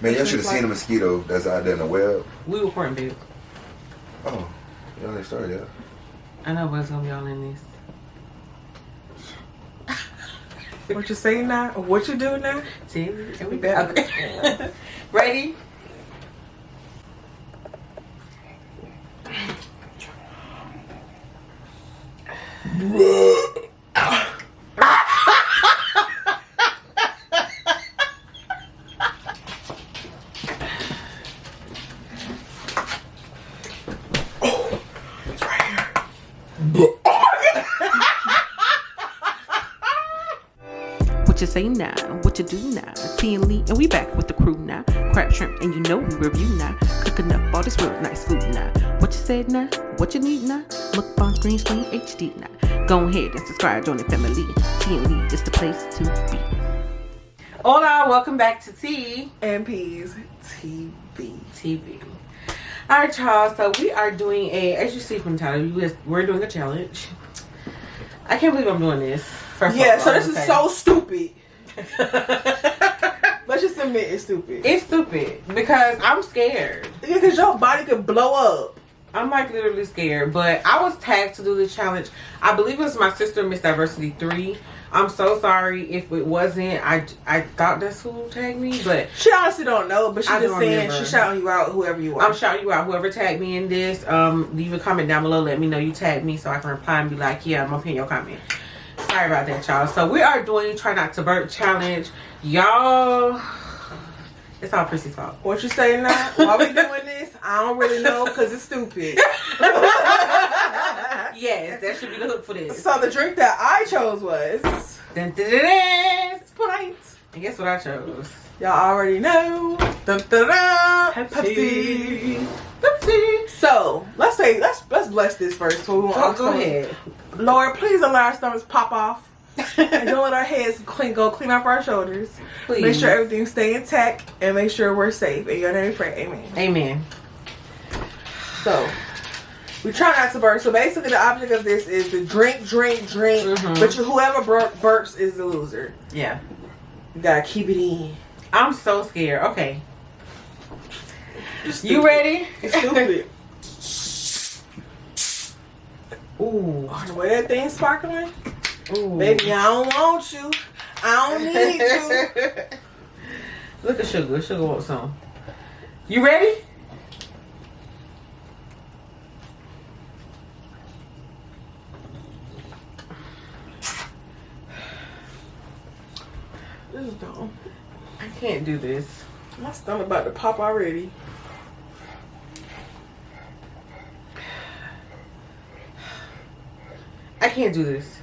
Man, y'all should have seen the mosquito that's out there in the web. We were pouring, babe. Oh, y'all ain't started yet. I know, but it's gonna be all in this. What you say now? Or what you do now? See, and we back. Okay. Ready? What you say now? What you do now? T&Leetv, and we back with the crew now. Crab shrimp, and you know we review now. Cooking up all this real nice food now. What you said now? What you need now? Look on screen HD now. Go ahead and subscribe, join the family. T&Leetv is the place to be. Hola, welcome back to T and P's TV. Alright, y'all, so we are doing as you see from the title, we're doing a challenge. I can't believe I'm doing this. Yeah, so this is so stupid. Let's just admit it's stupid. It's stupid because I'm scared. Yeah, because your body could blow up. I'm like literally scared, but I was tagged to do the challenge. I believe it was my sister, Miss Diversity 3. I'm so sorry if it wasn't. I thought that's who tagged me, but she honestly don't know. But she just saying remember. She's shouting you out, whoever you are. I'm shouting you out, whoever tagged me in this. Leave a comment down below. Let me know you tagged me so I can reply and be like, yeah, I'm gonna pin your comment. Sorry about that, y'all. So we are doing try not to burp challenge, y'all. It's all Prissy's fault. What you saying now? Why we doing this? I don't really know because it's stupid. Yes, that should be the hook for this. So the drink that I chose was dun, dun, dun, dun. Sprite. And guess what I chose? Y'all already know. Dun, dun, dun. Pepsi. So let's bless this first. So we want go ahead. Lord, please don't let our stomachs pop off. And don't let our heads go clean off our shoulders. Please. Make sure everything stay intact and make sure we're safe. In your name we pray. Amen. Amen. So we try not to burp. So basically the object of this is to drink. But whoever burps is the loser. Yeah. You gotta keep it in. I'm so scared. Okay. You ready? It's stupid. Ooh. Oh, the way that thing's sparkling. Ooh. Baby, I don't want you. I don't need you. Look at Sugar. Sugar wants some. You ready? This is dumb. I can't do this. My stomach about to pop already. I can't do this.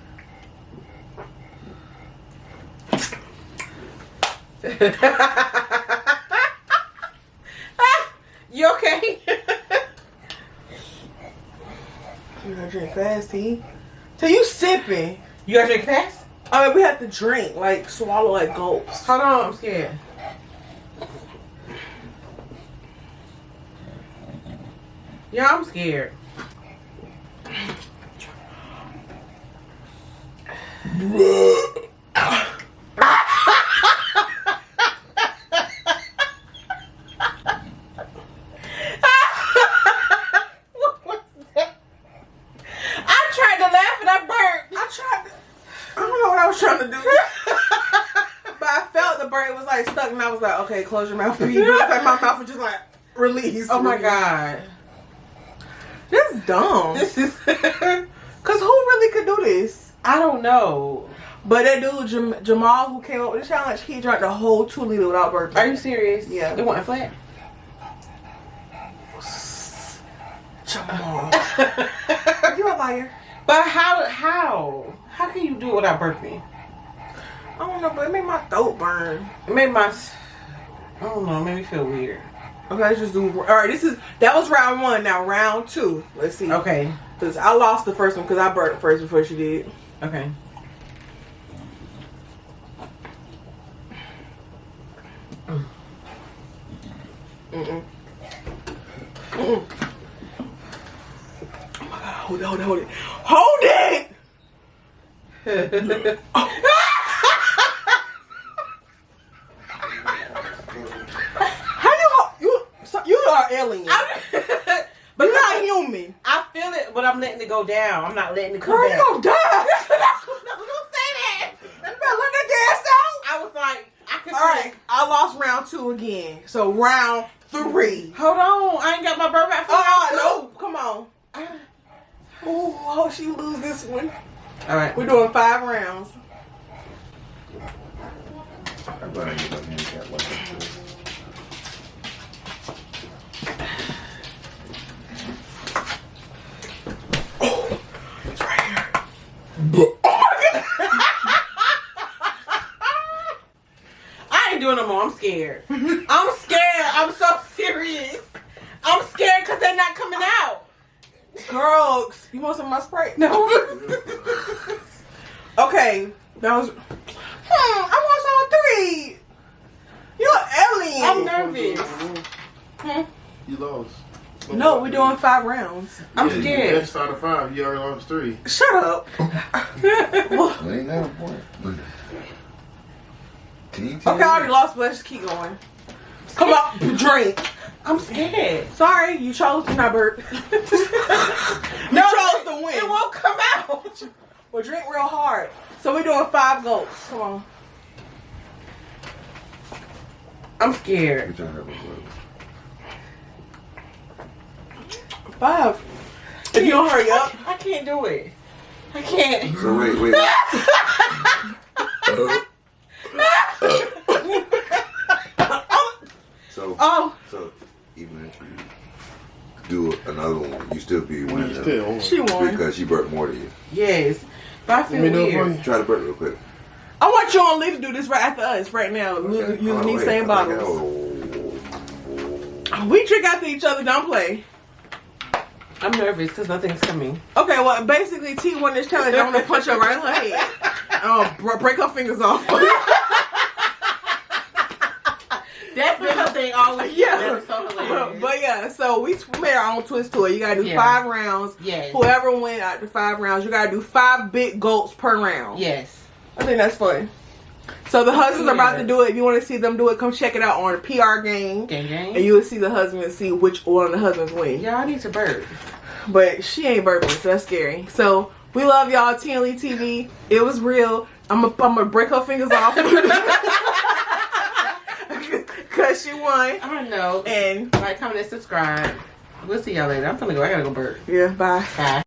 You okay? You gotta drink fast, T. So you sipping. You gotta drink fast? I mean, we have to drink, like swallow like gulps. Hold on, I'm scared. Yeah, I'm scared. And I was like, okay, close your mouth. Like my mouth was just like release. Oh my god, this is dumb. This is because who really could do this? I don't know. But that dude Jamal, who came up with the challenge, he drank the whole 2 liter without burping. Are you serious? Yeah. It wasn't flat. Jamal, you a liar. But how can you do it without burping? I don't know, but it made my throat burn. It made my, I don't know, it made me feel weird. Okay, let's just do, alright, that was round 1, now round 2. Let's see. Okay. Because I lost the first one because I burped first before she did. Okay. Mm-mm. Mm-mm. Oh my god, hold it. Hold it! Oh. are alien. But not human. I feel it, but I'm letting it go down. I'm not letting it come Girl, back. you gonna die. Don't say that. You better let that gas out. I was like, I could. All right, I lost round 2 again. So round 3. Hold on, I ain't got my burp out for round 2. No, come on. Oh, I hope she lose this one. All right, We're doing 5 rounds. I'm gonna get my handicap like that. Oh, it's right here. I ain't doing no more. I'm scared. I'm scared. I'm so serious. I'm scared because they're not coming out. Girl, you want some of my Sprite? No. Okay, that was. I want some 3. You're alien. I'm nervous. You lost. No, we're doing 5 rounds. I'm Yeah, scared. Best out of 5. You already lost 3. Shut up. It ain't that important. Okay, I already lost, but let's just keep going. Come on, drink. I'm scared. Sorry, you chose to not burp. You chose to win. It won't come out. Well, drink real hard. So we're doing 5 gulps. Come on. I'm scared. Which I have a word. 5. If you don't hurry up. I can't do it. I can't. So wait. So even if you do another one, you still be winning. You still won. She won. Because she burped more than you. Yes. But I feel Let me do it for weird. you. Try to burp real quick. I want you and Lee to do this right after us, right now. Okay. Using Oh, these wait. same bottles. We drink after each other, don't play. I'm nervous because nothing's coming. Okay, well, basically, T won this challenge. I'm going to punch her right in her head. Break her fingers off. That's been her thing always. Yeah. That was so hilarious. But yeah, so we made our own twist to it. You gotta do Yeah. 5 rounds. Yes. Whoever wins after 5 rounds, you gotta do 5 big gulps per round. Yes. I think that's fun. So the husbands are about to do it. If you want to see them do it, come check it out on PR Game. Gang gang. And you will see the husband and see which one of the husbands win. Y'all need to burp. But she ain't burping, so that's scary. So we love y'all, T&Leetv. It was real. I'm gonna break her fingers off. Because she won. I know. And Like, comment, and subscribe. We'll see y'all later. I'm gonna go. I gotta go burp. yeah, bye. Bye.